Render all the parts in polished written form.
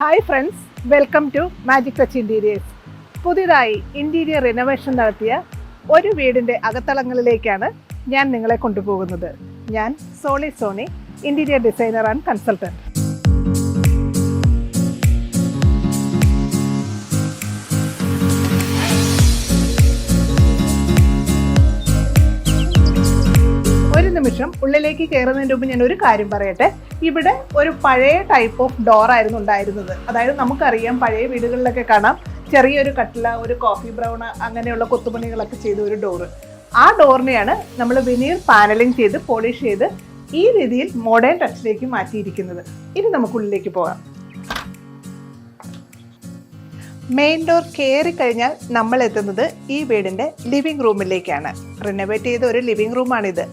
Hi friends, welcome to magic touch interiors. പുതിയതായി interior renovation നടത്തിയ ഒരു വീടിൻ്റെ അകത്തളങ്ങളിലേക്കാണ് ഞാൻ നിങ്ങളെ കൊണ്ടുപോകുന്നത്. ഞാൻ Soni, interior designer and consultant. ഒരു നിമിഷം ഉള്ളിലേക്ക് കയറുന്നതിന് മുമ്പ് ഞാൻ ഒരു കാര്യം പറയട്ടെ. ഇവിടെ ഒരു പഴയ ടൈപ്പ് ഓഫ് ഡോർ ആയിരുന്നു ഉണ്ടായിരുന്നത്. അതായത് നമുക്കറിയാം, പഴയ വീടുകളിലൊക്കെ കാണാം ചെറിയൊരു കട്ടില, ഒരു കോഫി ബ്രൗൺ, അങ്ങനെയുള്ള കൊത്തുപണികളൊക്കെ ചെയ്ത ഒരു ഡോറ്. ആ ഡോറിനെയാണ് നമ്മൾ വെനീർ പാനലിംഗ് ചെയ്ത് പോളിഷ് ചെയ്ത് ഈ രീതിയിൽ മോഡേൺ ടച്ചിലേക്ക് മാറ്റിയിരിക്കുന്നത്. ഇനി നമുക്കുള്ളിലേക്ക് പോകാം. മെയിൻ ഡോർ കയറി കഴിഞ്ഞാൽ നമ്മൾ എത്തുന്നത് ഈ വീടിൻ്റെ ലിവിംഗ് റൂമിലേക്കാണ്. റിനോവേറ്റ് ചെയ്ത ഒരു ലിവിംഗ് റൂമാണിത്.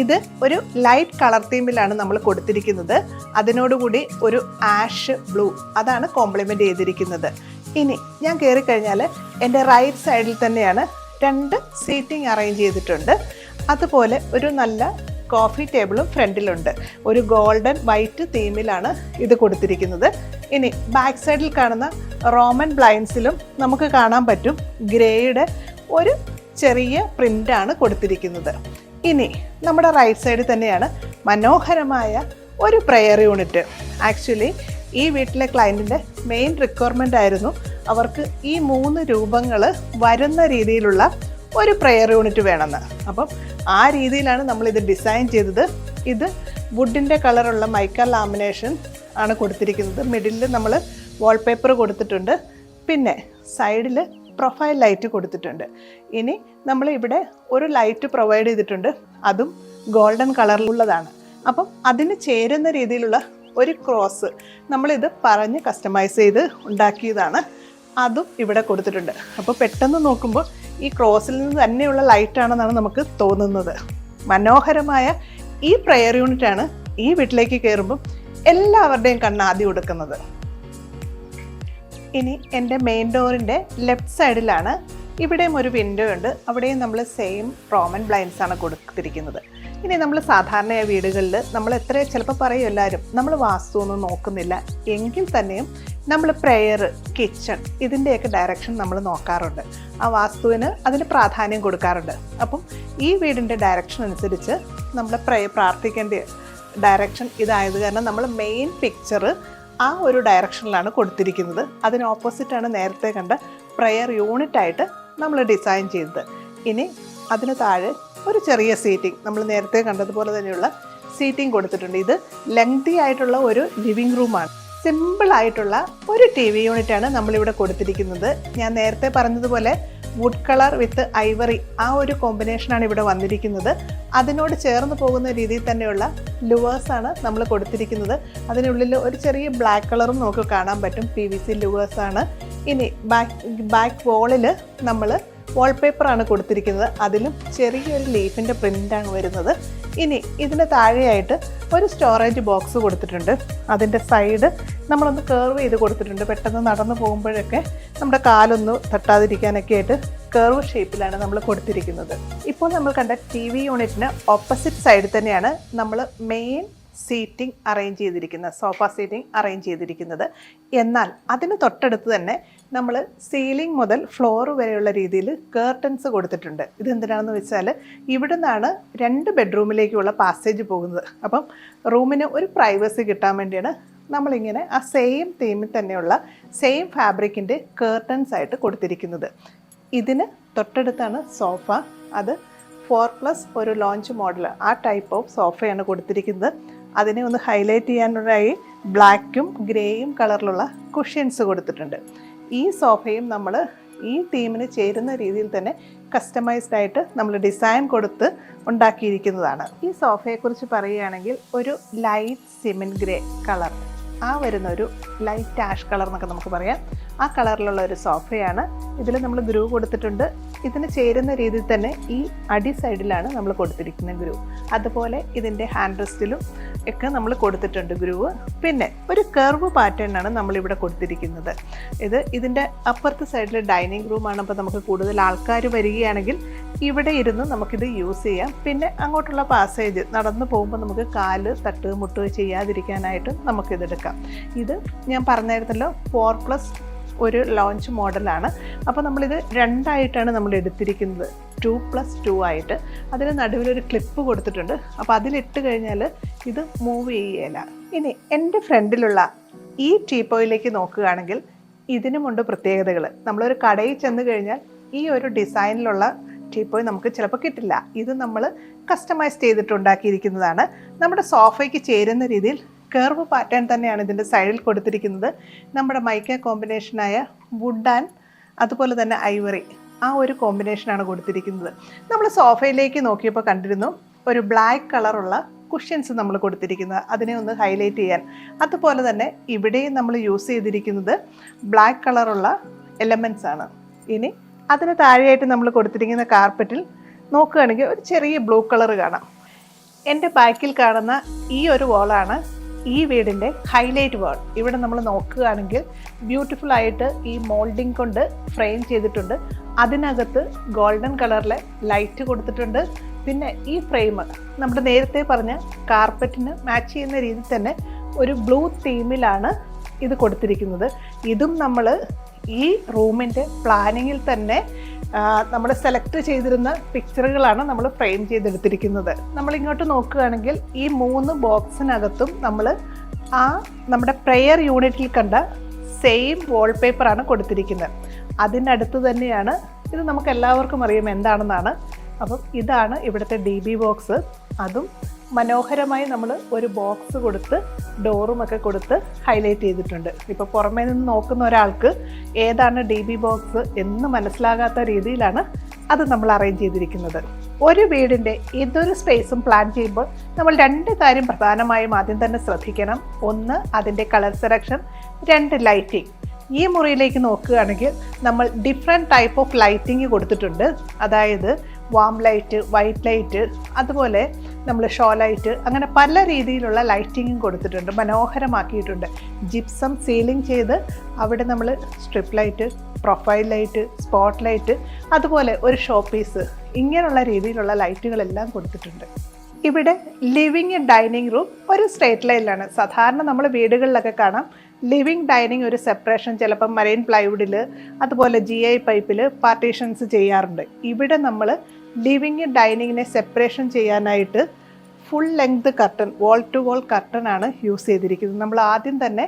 ഇത് ഒരു ലൈറ്റ് കളർ തീമിലാണ് നമ്മൾ കൊടുത്തിരിക്കുന്നത്. അതിനോടുകൂടി ഒരു ആഷ് ബ്ലൂ, അതാണ് കോംപ്ലിമെൻ്റ് ചെയ്തിരിക്കുന്നത്. ഇനി ഞാൻ കയറി കഴിഞ്ഞാൽ എൻ്റെ റൈറ്റ് സൈഡിൽ തന്നെയാണ് 2 സീറ്റിംഗ് അറേഞ്ച് ചെയ്തിട്ടുണ്ട്. അതുപോലെ ഒരു നല്ല കോഫി ടേബിളും ഫ്രണ്ടിലുണ്ട്. ഒരു ഗോൾഡൻ വൈറ്റ് തീമിലാണ് ഇത് കൊടുത്തിരിക്കുന്നത്. ഇനി ബാക്ക് സൈഡിൽ കാണുന്ന റോമൻ ബ്ലൈൻഡ്സിലും നമുക്ക് കാണാൻ പറ്റും ഗ്രേയുടെ ഒരു ചെറിയ പ്രിൻ്റാണ് കൊടുത്തിരിക്കുന്നത്. ഇനി നമ്മുടെ റൈറ്റ് സൈഡിൽ തന്നെയാണ് മനോഹരമായ ഒരു പ്രെയർ യൂണിറ്റ്. ആക്ച്വലി ഈ വീട്ടിലെ ക്ലയൻറ്റിൻ്റെ മെയിൻ റിക്വയർമെൻ്റ് ആയിരുന്നു അവർക്ക് ഈ 3 രൂപങ്ങൾ വരുന്ന രീതിയിലുള്ള ഒരു പ്രെയർ യൂണിറ്റ് വേണമെന്ന്. അപ്പം ആ രീതിയിലാണ് നമ്മളിത് ഡിസൈൻ ചെയ്തത്. ഇത് വുഡിൻ്റെ കളറുള്ള മൈക്ക ലാമിനേഷൻ ആണ് കൊടുത്തിരിക്കുന്നത്. മിഡിലിൽ നമ്മൾ വാൾപേപ്പർ കൊടുത്തിട്ടുണ്ട്. പിന്നെ സൈഡിൽ പ്രൊഫൈൽ ലൈറ്റ് കൊടുത്തിട്ടുണ്ട്. ഇനി നമ്മൾ ഇവിടെ ഒരു ലൈറ്റ് പ്രൊവൈഡ് ചെയ്തിട്ടുണ്ട്. അതും ഗോൾഡൻ കളറിലുള്ളതാണ്. അപ്പം അതിന് ചേരുന്ന രീതിയിലുള്ള ഒരു ക്രോസ് നമ്മളിത് പറഞ്ഞ് കസ്റ്റമൈസ് ചെയ്ത് ഉണ്ടാക്കിയതാണ്. അതും ഇവിടെ കൊടുത്തിട്ടുണ്ട്. അപ്പോൾ പെട്ടെന്ന് നോക്കുമ്പോൾ ഈ ക്രോസിൽ നിന്ന് തന്നെയുള്ള ലൈറ്റാണെന്നാണ് നമുക്ക് തോന്നുന്നത്. മനോഹരമായ ഈ പ്രെയർ യൂണിറ്റാണ് ഈ വീട്ടിലേക്ക് കയറുമ്പോൾ എല്ലാവരുടെയും കണ്ണാദ്യം കൊടുക്കുന്നത്. ഇനി എൻ്റെ മെയിൻ ഡോറിൻ്റെ ലെഫ്റ്റ് സൈഡിലാണ് ഇവിടെയും ഒരു വിൻഡോ ഉണ്ട്. അവിടെയും നമ്മൾ സെയിം റോമൻ ബ്ലൈൻഡ്സ് ആണ് കൊടുത്തിരിക്കുന്നത്. ഇനി നമ്മൾ സാധാരണ വീടുകളിൽ നമ്മൾ ചിലപ്പോൾ പറയും എല്ലാവരും നമ്മൾ വാസ്തു ഒന്നും നോക്കുന്നില്ല എങ്കിൽ തന്നെയും നമ്മൾ പ്രെയർ, കിച്ചൺ ഇതിൻ്റെയൊക്കെ ഡയറക്ഷൻ നമ്മൾ നോക്കാറുണ്ട്. ആ വാസ്തുവിന് അതിന് പ്രാധാന്യം കൊടുക്കാറുണ്ട്. അപ്പം ഈ വീടിൻ്റെ ഡയറക്ഷൻ അനുസരിച്ച് നമ്മൾ പ്രാർത്ഥിക്കേണ്ട ഡയറക്ഷൻ ഇതായത് കാരണം നമ്മൾ മെയിൻ പിക്ചർ ആ ഒരു ഡയറക്ഷനിലാണ് കൊടുത്തിരിക്കുന്നത്. അതിന് ഓപ്പോസിറ്റാണ് നേരത്തെ കണ്ട പ്രെയർ യൂണിറ്റായിട്ട് നമ്മൾ ഡിസൈൻ ചെയ്തത്. ഇനി അതിന് താഴെ ഒരു ചെറിയ സീറ്റിംഗ്, നമ്മൾ നേരത്തെ കണ്ടതുപോലെ തന്നെയുള്ള സീറ്റിംഗ് കൊടുത്തിട്ടുണ്ട്. ഇത് ലെങ്തി ആയിട്ടുള്ള ഒരു ലിവിങ് റൂമാണ്. സിമ്പിളായിട്ടുള്ള ഒരു TV യൂണിറ്റാണ് നമ്മളിവിടെ കൊടുത്തിരിക്കുന്നത്. ഞാൻ നേരത്തെ പറഞ്ഞതുപോലെ വുഡ് കളർ വിത്ത് ഐവറി ആ ഒരു കോമ്പിനേഷനാണ് ഇവിടെ വന്നിരിക്കുന്നത്. അതിനോട് ചേർന്ന് പോകുന്ന രീതിയിൽ തന്നെയുള്ള ലുവേഴ്സാണ് നമ്മൾ കൊടുത്തിരിക്കുന്നത്. അതിനുള്ളിൽ ഒരു ചെറിയ ബ്ലാക്ക് കളറും നമുക്ക് കാണാൻ പറ്റും. PVC ലുവേഴ്സാണ്. ഇനി ബാക്ക് വോളിൽ നമ്മൾ വാൾപേപ്പറാണ് കൊടുത്തിരിക്കുന്നത്. അതിലും ചെറിയൊരു ലീഫിൻ്റെ പ്രിൻ്റാണ് വരുന്നത്. ഇനി ഇതിന് താഴെയായിട്ട് ഒരു സ്റ്റോറേജ് ബോക്സ് കൊടുത്തിട്ടുണ്ട്. അതിൻ്റെ സൈഡ് നമ്മളൊന്ന് കർവ് ചെയ്ത് കൊടുത്തിട്ടുണ്ട്. പെട്ടെന്ന് നടന്നു പോകുമ്പോഴൊക്കെ നമ്മുടെ കാലൊന്ന് തട്ടാതിരിക്കാനൊക്കെ ആയിട്ട് കർവ് ഷേപ്പിലാണ് നമ്മൾ കൊടുത്തിരിക്കുന്നത്. ഇപ്പോൾ നമ്മൾ കണ്ട TV യൂണിറ്റിന് ഓപ്പോസിറ്റ് സൈഡിൽ തന്നെയാണ് നമ്മൾ മെയിൻ സീറ്റിംഗ് അറേഞ്ച് ചെയ്തിരിക്കുന്നത്, സോഫ സീറ്റിംഗ് അറേഞ്ച് ചെയ്തിരിക്കുന്നത്. എന്നാൽ അതിന് തൊട്ടടുത്ത് തന്നെ നമ്മൾ സീലിംഗ് മുതൽ ഫ്ലോർ വരെയുള്ള രീതിയിൽ കേർട്ടൻസ് കൊടുത്തിട്ടുണ്ട്. ഇതെന്തിനാണെന്ന് വെച്ചാൽ ഇവിടെ നിന്നാണ് 2 ബെഡ്റൂമിലേക്കുള്ള പാസേജ് പോകുന്നത്. അപ്പം റൂമിന് ഒരു പ്രൈവസി കിട്ടാൻ വേണ്ടിയാണ് നമ്മളിങ്ങനെ ആ സെയിം തീമിൽ തന്നെയുള്ള സെയിം ഫാബ്രിക്കിൻ്റെ കേർട്ടൻസ് ആയിട്ട് കൊടുത്തിരിക്കുന്നത്. ഇതിന് തൊട്ടടുത്താണ് സോഫ. അത് 4+ ഒരു ലോഞ്ച് മോഡൽ, ആ ടൈപ്പ് ഓഫ് സോഫയാണ് കൊടുത്തിരിക്കുന്നത്. അതിനെ ഒന്ന് ഹൈലൈറ്റ് ചെയ്യാനായി ബ്ലാക്കും ഗ്രേയും കളറിലുള്ള കുഷ്യൻസ് കൊടുത്തിട്ടുണ്ട്. ഈ സോഫയും നമ്മൾ ഈ തീമിന് ചേരുന്ന രീതിയിൽ തന്നെ കസ്റ്റമൈസ്ഡ് ആയിട്ട് നമ്മൾ ഡിസൈൻ കൊടുത്ത് ഉണ്ടാക്കിയിരിക്കുന്നതാണ്. ഈ സോഫയെക്കുറിച്ച് പറയുകയാണെങ്കിൽ ഒരു ലൈറ്റ് സിമെൻറ്റ് ഗ്രേ കളർ, ആ വരുന്ന ഒരു ലൈറ്റ് ആഷ് കളർ എന്നൊക്കെ നമുക്ക് പറയാം. ആ കളറിലുള്ള ഒരു സോഫയാണ്. ഇതിൽ നമ്മൾ ഗ്രൂ കൊടുത്തിട്ടുണ്ട്. ഇതിന് ചേരുന്ന രീതിയിൽ തന്നെ ഈ അടി സൈഡിലാണ് നമ്മൾ കൊടുത്തിരിക്കുന്ന ഗ്രൂ. അതുപോലെ ഇതിൻ്റെ ഹാൻഡ് റെസ്റ്റിലും ഒക്കെ നമ്മൾ കൊടുത്തിട്ടുണ്ട് ഗ്രൂവ്. പിന്നെ ഒരു കർവ് പാറ്റേണാണ് നമ്മളിവിടെ കൊടുത്തിരിക്കുന്നത്. ഇതിൻ്റെ അപ്പുറത്തെ സൈഡിൽ ഡൈനിങ് റൂമാണ്. അപ്പോൾ നമുക്ക് കൂടുതൽ ആൾക്കാർ വരികയാണെങ്കിൽ ഇവിടെ ഇരുന്ന് നമുക്കിത് യൂസ് ചെയ്യാം. പിന്നെ അങ്ങോട്ടുള്ള പാസേജ് നടന്നു പോകുമ്പോൾ നമുക്ക് കാല് തട്ട് മുട്ട് ചെയ്യാതിരിക്കാനായിട്ട് നമുക്കിതെടുക്കാം. ഇത് ഞാൻ പറഞ്ഞായിരുന്നല്ലോ 4+ ഒരു ലോഞ്ച് മോഡലാണ്. അപ്പോൾ നമ്മളിത് രണ്ടായിട്ടാണ് നമ്മൾ എടുത്തിരിക്കുന്നത്, 2+2 ആയിട്ട്. അതിന് നടുവിലൊരു ക്ലിപ്പ് കൊടുത്തിട്ടുണ്ട്. അപ്പോൾ അതിലിട്ട് കഴിഞ്ഞാൽ ഇത് മൂവ് ചെയ്യേല. ഇനി എൻ്റെ ഫ്രണ്ടിലുള്ള ഈ ടീപ്പോയിലേക്ക് നോക്കുകയാണെങ്കിൽ ഇതിനുമുണ്ട് പ്രത്യേകതകൾ. നമ്മളൊരു കടയിൽ ചെന്ന് കഴിഞ്ഞാൽ ഈ ഒരു ഡിസൈനിലുള്ള ടീപ്പോയി നമുക്ക് ചിലപ്പോൾ കിട്ടില്ല. ഇത് നമ്മൾ കസ്റ്റമൈസ് ചെയ്തിട്ടുണ്ടാക്കിയിരിക്കുന്നതാണ്. നമ്മുടെ സോഫയ്ക്ക് ചേരുന്ന രീതിയിൽ കർവ് പാറ്റേൺ തന്നെയാണ് ഇതിൻ്റെ സൈഡിൽ കൊടുത്തിരിക്കുന്നത്. നമ്മുടെ മൈക്ക കോമ്പിനേഷനായ വുഡ് ആൻഡ് അതുപോലെ തന്നെ ഐവറി, ആ ഒരു കോമ്പിനേഷനാണ് കൊടുത്തിരിക്കുന്നത്. നമ്മൾ സോഫയിലേക്ക് നോക്കിയപ്പോൾ കണ്ടിരുന്നു ഒരു ബ്ലാക്ക് കളറുള്ള കുഷ്യൻസ് നമ്മൾ കൊടുത്തിരിക്കുന്നത്, അതിനെ ഒന്ന് ഹൈലൈറ്റ് ചെയ്യാൻ. അതുപോലെ തന്നെ ഇവിടെയും നമ്മൾ യൂസ് ചെയ്തിരിക്കുന്നത് ബ്ലാക്ക് കളറുള്ള എലമെൻറ്റ്സ് ആണ്. ഇനി അതിന് താഴെയായിട്ട് നമ്മൾ കൊടുത്തിരിക്കുന്ന കാർപ്പറ്റിൽ നോക്കുകയാണെങ്കിൽ ഒരു ചെറിയ ബ്ലൂ കളർ കാണാം. എൻ്റെ ബാക്കിൽ കാണുന്ന ഈ ഒരു വോളാണ് ഈ വീടിൻ്റെ ഹൈലൈറ്റ് വാൾ. ഇവിടെ നമ്മൾ നോക്കുകയാണെങ്കിൽ ബ്യൂട്ടിഫുൾ ആയിട്ട് ഈ മോൾഡിങ് കൊണ്ട് ഫ്രെയിം ചെയ്തിട്ടുണ്ട്. അതിനകത്ത് ഗോൾഡൻ കളറിലെ ലൈറ്റ് കൊടുത്തിട്ടുണ്ട്. പിന്നെ ഈ ഫ്രെയിം നമ്മുടെ നേരത്തെ പറഞ്ഞ കാർപ്പറ്റിന് മാച്ച് ചെയ്യുന്ന രീതിയിൽ തന്നെ ഒരു ബ്ലൂ തീമിലാണ് ഇത് കൊടുത്തിരിക്കുന്നത്. ഇതും നമ്മൾ ഈ റൂമിൻ്റെ പ്ലാനിങ്ങിൽ തന്നെ നമ്മൾ സെലക്ട് ചെയ്തിരുന്ന പിക്ചറുകളാണ് നമ്മൾ ഫ്രെയിം ചെയ്തെടുത്തിരിക്കുന്നത്. നമ്മളിങ്ങോട്ട് നോക്കുകയാണെങ്കിൽ ഈ 3 ബോക്സിനകത്തും നമ്മൾ നമ്മുടെ പ്രെയർ യൂണിറ്റിൽ കണ്ട സെയിം വാൾപേപ്പറാണ് കൊടുത്തിരിക്കുന്നത്. അതിനടുത്ത് തന്നെയാണ് ഇത്, നമുക്ക് എല്ലാവർക്കും അറിയാം എന്താണെന്നാണ്. അപ്പം ഇതാണ് ഇവിടുത്തെ DB ബോക്സ്. അതും മനോഹരമായി നമ്മൾ ഒരു ബോക്സ് കൊടുത്ത് ഡോറുമൊക്കെ കൊടുത്ത് ഹൈലൈറ്റ് ചെയ്തിട്ടുണ്ട്. ഇപ്പോൾ പുറമേ നിന്ന് നോക്കുന്ന ഒരാൾക്ക് ഏതാണ് DB ബോക്സ് എന്ന് മനസ്സിലാകാത്ത രീതിയിലാണ് അത് നമ്മൾ അറേഞ്ച് ചെയ്തിരിക്കുന്നത്. ഒരു വീടിൻ്റെ ഏതൊരു സ്പേസും പ്ലാൻ ചെയ്യുമ്പോൾ നമ്മൾ 2 കാര്യം പ്രധാനമായും ആദ്യം തന്നെ ശ്രദ്ധിക്കണം. ഒന്ന് അതിൻ്റെ കളർ സെലക്ഷൻ, 2 ലൈറ്റിംഗ്. ഈ മുറിയിലേക്ക് നോക്കുകയാണെങ്കിൽ നമ്മൾ ഡിഫറെൻറ്റ് ടൈപ്പ് ഓഫ് ലൈറ്റിംഗ് കൊടുത്തിട്ടുണ്ട്. അതായത് വാം ലൈറ്റ്, വൈറ്റ് ലൈറ്റ്, അതുപോലെ നമ്മൾ ഷോ ലൈറ്റ്, അങ്ങനെ പല രീതിയിലുള്ള ലൈറ്റിങ്ങും കൊടുത്തിട്ടുണ്ട്, മനോഹരമാക്കിയിട്ടുണ്ട്. ജിപ്സം സീലിംഗ് ചെയ്ത് അവിടെ നമ്മൾ strip light, profile light, spot light, അതുപോലെ ഒരു ഷോ പീസ്, ഇങ്ങനെയുള്ള രീതിയിലുള്ള ലൈറ്റുകളെല്ലാം കൊടുത്തിട്ടുണ്ട്. ഇവിടെ ലിവിങ് ഡൈനിങ് റൂം ഒരു സ്ട്രേറ്റ് ലൈനിലാണ്. സാധാരണ നമ്മൾ വീടുകളിലൊക്കെ കാണാം ലിവിങ് ഡൈനിങ് ഒരു സെപ്പറേഷൻ, ചിലപ്പം മറൈൻ പ്ലൈവുഡിൽ അതുപോലെ GI പൈപ്പിൽ പാർട്ടീഷൻസ് ചെയ്യാറുണ്ട്. ഇവിടെ നമ്മൾ ലിവിങ് ഡൈനിങ്ങിനെ സെപ്പറേഷൻ ചെയ്യാനായിട്ട് full length curtain, wall to wall curtain ആണ് യൂസ് ചെയ്തിരിക്കുന്നത്. നമ്മൾ ആദ്യം തന്നെ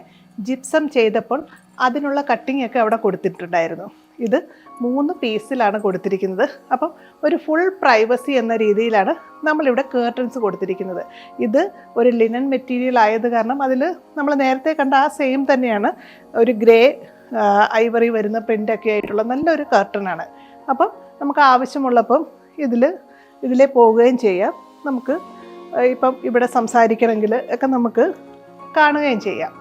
ജിപ്സം ചെയ്തപ്പോൾ അതിനുള്ള കട്ടിംഗ് ഒക്കെ അവിടെ കൊടുത്തിട്ടുണ്ടായിരുന്നു. ഇത് 3 പീസിലാണ് കൊടുത്തിരിക്കുന്നത്. അപ്പം ഒരു ഫുൾ പ്രൈവസി എന്ന രീതിയിലാണ് നമ്മളിവിടെ കേർട്ടൻസ് കൊടുത്തിരിക്കുന്നത്. ഇത് ഒരു ലിനൻ മെറ്റീരിയൽ ആയത് കാരണം അതിൽ നമ്മൾ നേരത്തെ കണ്ട ആ സെയിം തന്നെയാണ്, ഒരു ഗ്രേ ഐവറി വരുന്ന പ്രിൻ്റൊക്കെ ആയിട്ടുള്ള നല്ലൊരു കർട്ടനാണ്. അപ്പം നമുക്ക് ആവശ്യമുള്ളപ്പം ഇതിലെ പോവുകയും ചെയ്യാം. നമുക്ക് ഇപ്പം ഇവിടെ സംസാരിക്കണമെങ്കിൽ ഒക്കെ നമുക്ക് കാണുകയും ചെയ്യാം.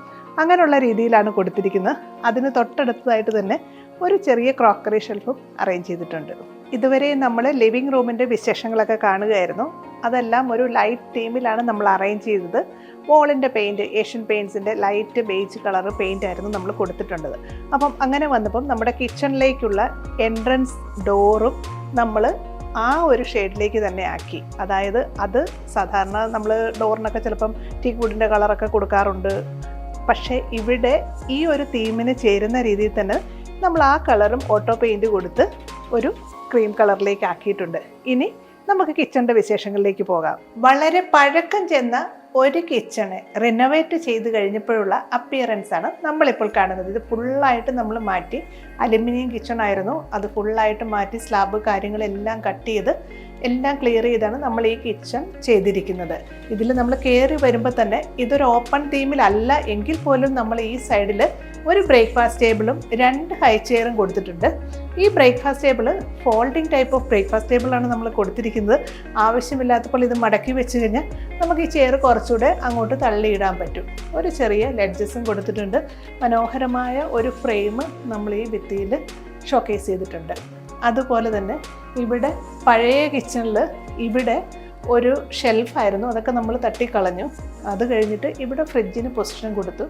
അങ്ങനെയുള്ള രീതിയിലാണ് കൊടുത്തിരിക്കുന്നത്. അതിന് തൊട്ടടുത്തതായിട്ട് തന്നെ ഒരു ചെറിയ ക്രോക്കറി ഷെൽഫും അറേഞ്ച് ചെയ്തിട്ടുണ്ട്. ഇതുവരെ നമ്മൾ ലിവിങ് റൂമിൻ്റെ വിശേഷങ്ങളൊക്കെ കാണുകയായിരുന്നു. അതെല്ലാം ഒരു ലൈറ്റ് തീമിലാണ് നമ്മൾ അറേഞ്ച് ചെയ്തത്. വോളിൻ്റെ പെയിൻറ്റ് ഏഷ്യൻ പെയിൻറ്റ്സിൻ്റെ ലൈറ്റ് ബേജ് കളർ പെയിൻ്റ് ആയിരുന്നു നമ്മൾ കൊടുത്തിട്ടുള്ളത്. അപ്പം അങ്ങനെ വന്നപ്പം നമ്മുടെ കിച്ചണിലേക്കുള്ള എൻട്രൻസ് ഡോറും നമ്മൾ ആ ഒരു ഷെയ്ഡിലേക്ക് തന്നെ ആക്കി. അതായത് അത് സാധാരണ നമ്മൾ ഡോറിനൊക്കെ ചിലപ്പം ടീക്ക് വുഡിൻ്റെ കളറൊക്കെ കൊടുക്കാറുണ്ട്. പക്ഷേ ഇവിടെ ഈ ഒരു തീമിന് ചേരുന്ന രീതിയിൽ തന്നെ നമ്മൾ ആ കളറും ഓട്ടോ പെയിൻറ്റ് കൊടുത്ത് ഒരു ക്രീം കളറിലേക്ക് ആക്കിയിട്ടുണ്ട്. ഇനി നമുക്ക് കിച്ചണിൻ്റെ വിശേഷങ്ങളിലേക്ക് പോകാം. വളരെ പഴക്കം ചെന്ന ഒരു കിച്ചണ് റിനോവേറ്റ് ചെയ്ത് കഴിഞ്ഞപ്പോഴുള്ള അപ്പിയറൻസ് ആണ് നമ്മളിപ്പോൾ കാണുന്നത്. ഇത് ഫുള്ളായിട്ട് നമ്മൾ മാറ്റി, അലുമിനിയം കിച്ചൺ ആയിരുന്നു, അത് ഫുള്ളായിട്ട് മാറ്റി സ്ലാബ് കാര്യങ്ങളെല്ലാം കട്ട് ചെയ്ത് എല്ലാം ക്ലിയർ ചെയ്താണ് നമ്മൾ ഈ കിച്ചൺ ചെയ്തിരിക്കുന്നത്. ഇതിൽ നമ്മൾ കയറി വരുമ്പോൾ തന്നെ ഇതൊരു ഓപ്പൺ തീമിലല്ല എങ്കിൽ പോലും നമ്മൾ ഈ സൈഡിൽ ഒരു ബ്രേക്ക്ഫാസ്റ്റ് ടേബിളും 2 ഹൈ ചെയറും കൊടുത്തിട്ടുണ്ട്. ഈ breakfast table folding type of breakfast ടേബിളാണ് നമ്മൾ കൊടുത്തിരിക്കുന്നത്. ആവശ്യമില്ലാത്തപ്പോൾ ഇത് മടക്കി വെച്ച് കഴിഞ്ഞാൽ നമുക്ക് ഈ ചെയർ കുറച്ചുകൂടെ അങ്ങോട്ട് തള്ളിയിടാൻ പറ്റും. ഒരു ചെറിയ ലെഡ്ജസും കൊടുത്തിട്ടുണ്ട്. മനോഹരമായ ഒരു ഫ്രെയിം നമ്മൾ ഈ ഭിത്തിയിൽ ഷോക്കേസ് ചെയ്തിട്ടുണ്ട്. അതുപോലെ തന്നെ ഇവിടെ പഴയ കിച്ചണിൽ ഇവിടെ ഒരു ഷെൽഫായിരുന്നു, അതൊക്കെ നമ്മൾ തട്ടിക്കളഞ്ഞു. അത് കഴിഞ്ഞിട്ട് ഇവിടെ ഫ്രിഡ്ജിന് പൊസിഷൻ കൊടുത്തു.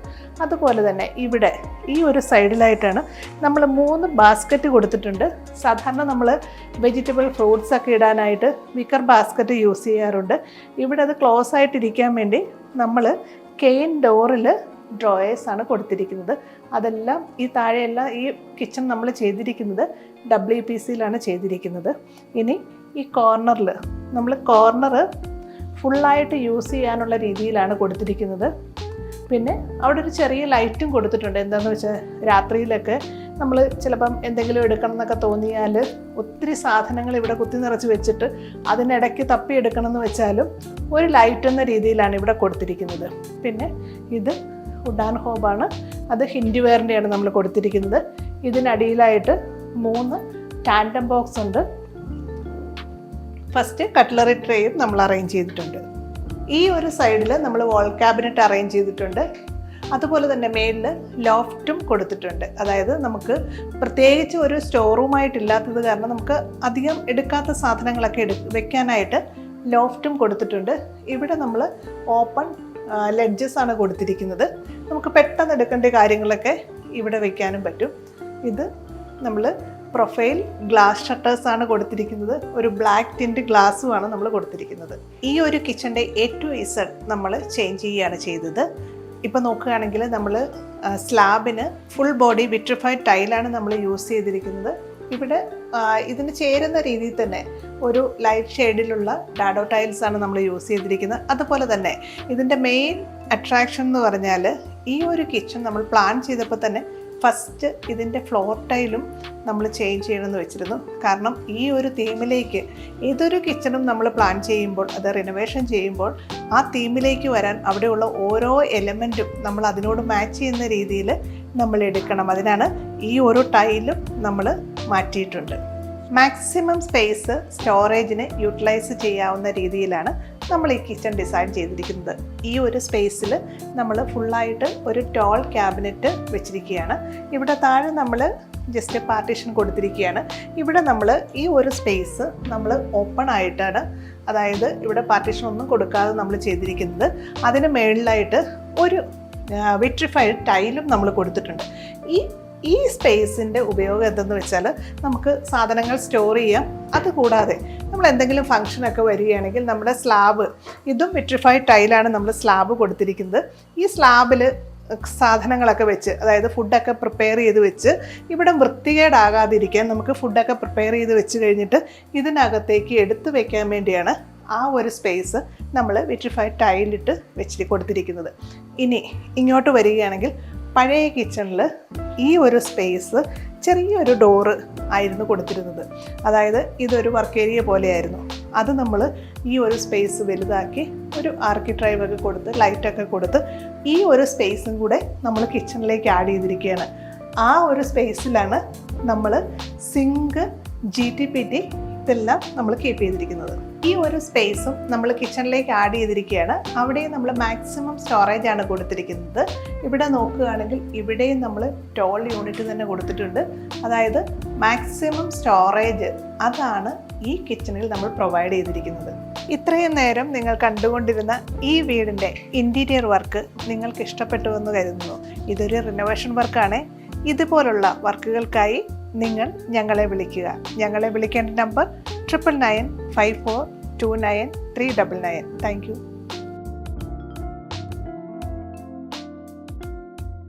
അതുപോലെ തന്നെ ഇവിടെ ഈ ഒരു സൈഡിലായിട്ടാണ് നമ്മൾ 3 ബാസ്ക്കറ്റ് കൊടുത്തിട്ടുണ്ട്. സാധാരണ നമ്മൾ വെജിറ്റബിൾ ഫ്രൂട്ട്സ് ഒക്കെ ഇടാനായിട്ട് വിക്കർ ബാസ്ക്കറ്റ് യൂസ് ചെയ്യാറുണ്ട്. ഇവിടെ അത് ക്ലോസ് ആയിട്ടിരിക്കാൻ വേണ്ടി നമ്മൾ കെയിൻ ഡോറിൽ ഡ്രോയേഴ്സാണ് കൊടുത്തിരിക്കുന്നത്. അതെല്ലാം ഈ താഴെയെല്ലാം ഈ കിച്ചൺ നമ്മൾ ചെയ്തിരിക്കുന്നത് WPCയിലാണ് ചെയ്തിരിക്കുന്നത്. ഇനി ഈ കോർണറിൽ നമ്മൾ ഫുള്ളായിട്ട് യൂസ് ചെയ്യാനുള്ള രീതിയിലാണ് കൊടുത്തിരിക്കുന്നത്. പിന്നെ അവിടെ ഒരു ചെറിയ ലൈറ്റും കൊടുത്തിട്ടുണ്ട്. എന്താണെന്ന് വെച്ചാൽ രാത്രിയിലൊക്കെ നമ്മൾ ചിലപ്പം എന്തെങ്കിലും എടുക്കണം എന്നൊക്കെ തോന്നിയാൽ ഒത്തിരി സാധനങ്ങൾ ഇവിടെ കുത്തി നിറച്ച് വെച്ചിട്ട് അതിനിടയ്ക്ക് തപ്പി എടുക്കണം എന്ന് വെച്ചാലും ഒരു ലൈറ്റ് എന്ന രീതിയിലാണ് ഇവിടെ കൊടുത്തിരിക്കുന്നത്. പിന്നെ ഇത് ഉഡാൻ ഹോബാണ്, അത് ഹിൻഡി വെയറിൻ്റെയാണ് നമ്മൾ കൊടുത്തിരിക്കുന്നത്. ഇതിനടിയിലായിട്ട് 3 ടാൻഡം ബോക്സ് ഉണ്ട്. ഫസ്റ്റ് കട്ട്ലറി ട്രേയും നമ്മൾ അറേഞ്ച് ചെയ്തിട്ടുണ്ട്. ഈ ഒരു സൈഡിൽ നമ്മൾ വാൾ ക്യാബിനറ്റ് അറേഞ്ച് ചെയ്തിട്ടുണ്ട്. അതുപോലെ തന്നെ മേളിൽ ലോഫ്റ്റും കൊടുത്തിട്ടുണ്ട്. അതായത് നമുക്ക് പ്രത്യേകിച്ച് ഒരു സ്റ്റോർ റൂമായിട്ടില്ലാത്തത് കാരണം നമുക്ക് അധികം എടുക്കാത്ത സാധനങ്ങളൊക്കെ വെക്കാനായിട്ട് ലോഫ്റ്റും കൊടുത്തിട്ടുണ്ട്. ഇവിടെ നമ്മൾ ഓപ്പൺ ലെഡ്ജസ് ആണ് കൊടുത്തിരിക്കുന്നത്. നമുക്ക് പെട്ടെന്ന് എടുക്കേണ്ട കാര്യങ്ങളൊക്കെ ഇവിടെ വെക്കാനും പറ്റും. ഇത് നമ്മൾ പ്രൊഫൈൽ ഗ്ലാസ് ഷട്ടേഴ്സാണ് കൊടുത്തിരിക്കുന്നത്. ഒരു ബ്ലാക്ക് ടിൻറ്റ് ഗ്ലാസ്സുമാണ് നമ്മൾ കൊടുത്തിരിക്കുന്നത്. ഈ ഒരു കിച്ചൻ്റെ A to Z നമ്മൾ ചേഞ്ച് ചെയ്യുകയാണ് ചെയ്തത്. ഇപ്പോൾ നോക്കുകയാണെങ്കിൽ നമ്മൾ സ്ലാബിന് ഫുൾ ബോഡി വിട്രിഫൈഡ് ടൈലാണ് നമ്മൾ യൂസ് ചെയ്തിരിക്കുന്നത്. ഇവിടെ ഇതിന് ചേരുന്ന രീതിയിൽ തന്നെ ഒരു ലൈറ്റ് ഷെയ്ഡിലുള്ള ഡാഡോ ടൈൽസാണ് നമ്മൾ യൂസ് ചെയ്തിരിക്കുന്നത്. അതുപോലെ തന്നെ ഇതിൻ്റെ മെയിൻ അട്രാക്ഷൻ എന്ന് പറഞ്ഞാൽ ഈ ഒരു കിച്ചൺ നമ്മൾ പ്ലാൻ ചെയ്തപ്പോൾ തന്നെ ഫസ്റ്റ് ഇതിൻ്റെ ഫ്ലോർ ടൈലും നമ്മൾ ചേഞ്ച് ചെയ്യണമെന്ന് വെച്ചിരുന്നു. കാരണം ഈ ഒരു തീമിലേക്ക് ഏതൊരു കിച്ചണും നമ്മൾ പ്ലാൻ ചെയ്യുമ്പോൾ, അത് റിനോവേഷൻ ചെയ്യുമ്പോൾ ആ തീമിലേക്ക് വരാൻ അവിടെയുള്ള ഓരോ എലമെൻറ്റും നമ്മൾ അതിനോട് മാച്ച് ചെയ്യുന്ന രീതിയിൽ നമ്മൾ എടുക്കണം. അതിനാണ് ഈ ഒരു ടൈലും നമ്മൾ മാറ്റിയിട്ടുണ്ട്. മാക്സിമം സ്പേസ് സ്റ്റോറേജിന് യൂട്ടിലൈസ് ചെയ്യാവുന്ന രീതിയിലാണ് നമ്മൾ ഈ കിച്ചൺ ഡിസൈൻ ചെയ്തിരിക്കുന്നത്. ഈ ഒരു സ്പേസിൽ നമ്മൾ ഫുള്ളായിട്ട് ഒരു ടോൾ ക്യാബിനറ്റ് വെച്ചിരിക്കുകയാണ്. ഇവിടെ താഴെ നമ്മൾ ജസ്റ്റ് പാർട്ടീഷൻ കൊടുത്തിരിക്കുകയാണ്. ഇവിടെ നമ്മൾ ഈ ഒരു സ്പേസ് നമ്മൾ ഓപ്പൺ ആയിട്ടാണ്, അതായത് ഇവിടെ പാർട്ടീഷൻ ഒന്നും കൊടുക്കാതെ നമ്മൾ ചെയ്തിരിക്കുന്നത്. അതിന് മേളിലായിട്ട് ഒരു വിട്രിഫൈഡ് ടൈലും നമ്മൾ കൊടുത്തിട്ടുണ്ട്. ഈ സ്പേസിൻ്റെ ഉപയോഗം എന്തെന്ന് വെച്ചാൽ നമുക്ക് സാധനങ്ങൾ സ്റ്റോർ ചെയ്യാം. അതുകൂടാതെ നമ്മൾ എന്തെങ്കിലും ഫംഗ്ഷനൊക്കെ വരികയാണെങ്കിൽ നമ്മുടെ സ്ലാബ്, ഇതും വിട്രിഫൈഡ് ടൈലാണ് നമ്മൾ സ്ലാബ് കൊടുത്തിരിക്കുന്നത്. ഈ സ്ലാബിൽ സാധനങ്ങളൊക്കെ വെച്ച്, അതായത് ഫുഡൊക്കെ പ്രിപ്പയർ ചെയ്ത് വെച്ച് ഇവിടെ വൃത്തികേടാകാതിരിക്കാൻ നമുക്ക് ഫുഡൊക്കെ പ്രിപ്പയർ ചെയ്ത് വെച്ച് കഴിഞ്ഞിട്ട് ഇതിനകത്തേക്ക് എടുത്ത് വെക്കാൻ വേണ്ടിയാണ് ആ ഒരു സ്പേസ് നമ്മൾ വിട്രിഫൈഡ് ടൈലിട്ട് വെച്ച് കൊടുത്തിരിക്കുന്നത്. ഇനി ഇങ്ങോട്ട് വരികയാണെങ്കിൽ പഴയ കിച്ചണിൽ ഈ ഒരു സ്പേസ് ചെറിയൊരു ഡോറ് ആയിരുന്നു കൊടുത്തിരുന്നത്. അതായത് ഇതൊരു വർക്ക് ഏരിയ പോലെയായിരുന്നു. അത് നമ്മൾ ഈ ഒരു സ്പേസ് വലുതാക്കി ഒരു ആർക്കിട്രൈവൊക്കെ കൊടുത്ത് ലൈറ്റൊക്കെ കൊടുത്ത് ഈ ഒരു സ്പേസും കൂടെ നമ്മൾ കിച്ചണിലേക്ക് ആഡ് ചെയ്തിരിക്കുകയാണ്. ആ ഒരു സ്പേസിലാണ് നമ്മൾ സിങ്ക്, GTPT ഇതെല്ലാം നമ്മൾ കീപ്പ് ചെയ്തിരിക്കുന്നത്. ഈ ഒരു സ്പേസും നമ്മൾ കിച്ചണിലേക്ക് ആഡ് ചെയ്തിരിക്കുകയാണ്. അവിടെയും നമ്മൾ മാക്സിമം സ്റ്റോറേജ് ആണ് കൊടുത്തിരിക്കുന്നത്. ഇവിടെ നോക്കുകയാണെങ്കിൽ ഇവിടെയും നമ്മൾ ടോൾ യൂണിറ്റ് തന്നെ കൊടുത്തിട്ടുണ്ട്. അതായത് മാക്സിമം സ്റ്റോറേജ് അതാണ് ഈ കിച്ചണിൽ നമ്മൾ പ്രൊവൈഡ് ചെയ്തിരിക്കുന്നത്. ഇത്രയും നേരം നിങ്ങൾ കണ്ടുകൊണ്ടിരുന്ന ഈ വീടിൻ്റെ ഇൻറ്റീരിയർ വർക്ക് നിങ്ങൾക്ക് ഇഷ്ടപ്പെട്ടുവെന്ന് കരുതുന്നു. ഇതൊരു റിനോവേഷൻ വർക്കാണ്. ഇതുപോലുള്ള വർക്കുകൾക്കായി നിങ്ങൾ ഞങ്ങളെ വിളിക്കുക. ഞങ്ങളെ വിളിക്കേണ്ട നമ്പർ 9995429399. Thank you.